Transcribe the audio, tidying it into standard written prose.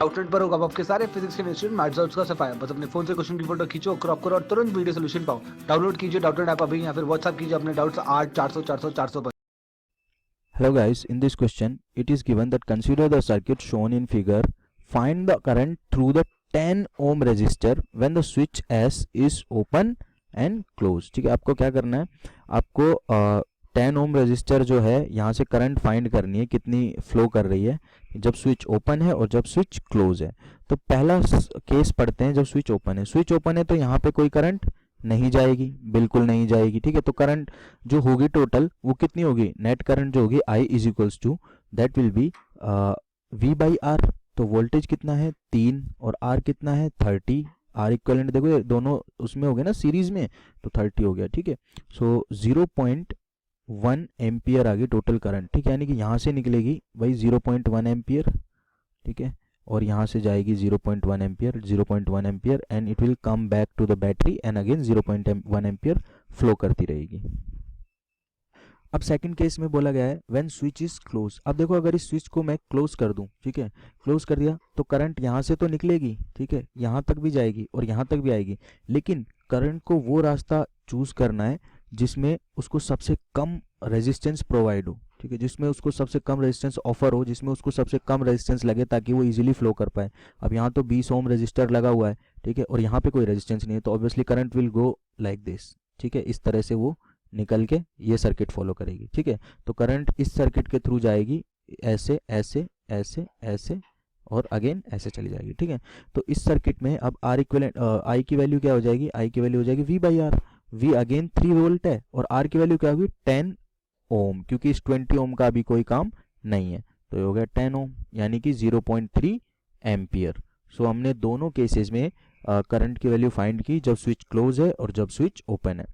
Outlet पर होगा आपके सारे फिजिक्स के इंस्टीट्यूट मैथ्स और उसका सफाया। बस अपने फोन से क्वेश्चन की फोटो खींचो, क्रॉप करो और तुरंत वीडियो सोल्यूशन पाओ। डाउनलोड कीजिए डाउटनेट ऐप अभी या फिर व्हाट्सएप कीजिए अपने डाउट्स 8 400 400 400 पर। Hello guys, in this question it is given that consider the circuit shown in figure. Find the current through the 10 ohm resistor when the switch S is open and closed. ठीक है, आपको क्या करना है, आपको 10 ohm resistor जो है यहाँ से करंट फाइंड करनी है, कितनी फ्लो कर रही है जब स्विच ओपन है और जब स्विच क्लोज है। तो पहला केस पढ़ते हैं, जब स्विच ओपन है। स्विच ओपन है तो यहाँ पे कोई करंट नहीं जाएगी, बिल्कुल नहीं जाएगी। ठीक है, तो करंट जो होगी टोटल वो कितनी होगी, नेट करंट जो होगी I is equals to that will be V by R. तो वोल्टेज कितना है 3 और R कितना है 30। आर इक्वलेंट देखो ये दोनों उसमें हो गए ना सीरीज में, तो 30 हो गया। ठीक है, सो 0.1 एम्पियर आ गई टोटल करंट। ठीक है, यानी कि यहाँ से निकलेगी भाई 0.1 एम्पियर। ठीक है, और यहाँ से जाएगी 0.1 ampere, 0.1 ampere and it will come back to the battery and again 0.1 ampere flow करती रहेगी। अब सेकंड केस में बोला गया है व्हेन स्विच इज क्लोज। अब देखो अगर इस स्विच को मैं क्लोज कर दूं, ठीक है, क्लोज कर दिया तो करंट यहाँ से तो निकलेगी, ठीक है, यहाँ तक भी जाएगी और यहाँ तक भी आएगी, लेकिन करंट को वो रास्ता चूज करना है जिसमें उसको सबसे कम रेजिस्टेंस प्रोवाइड हो। ठीक है, जिसमें उसको सबसे कम रेजिस्टेंस ऑफर हो, जिसमें उसको सबसे कम रेजिस्टेंस लगे ताकि वो इजीली फ्लो कर पाए। अब यहाँ तो 20 ओम रेजिस्टर लगा हुआ है, ठीक है, और यहाँ पे कोई रेजिस्टेंस नहीं है, तो obviously current will go like this. ठीक है, इस तरह से वो निकल के ये सर्किट फॉलो करेगी। ठीक है, तो करंट इस सर्किट के थ्रू जाएगी, ऐसे ऐसे ऐसे ऐसे और अगेन ऐसे चली जाएगी। ठीक है, तो इस सर्किट में अब आर इक्विवेलेंट आई की वैल्यू क्या हो जाएगी, आई की वैल्यू हो जाएगी V by R. V again 3 volt है और R की वैल्यू क्या होगी 10 ओम, क्योंकि इस 20 ओम का अभी कोई काम नहीं है, तो ये हो गया 10 ओम यानी कि 0.3 एम्पियर। सो हमने दोनों केसेस में करंट की वैल्यू फाइंड की, जब स्विच क्लोज है और जब स्विच ओपन है।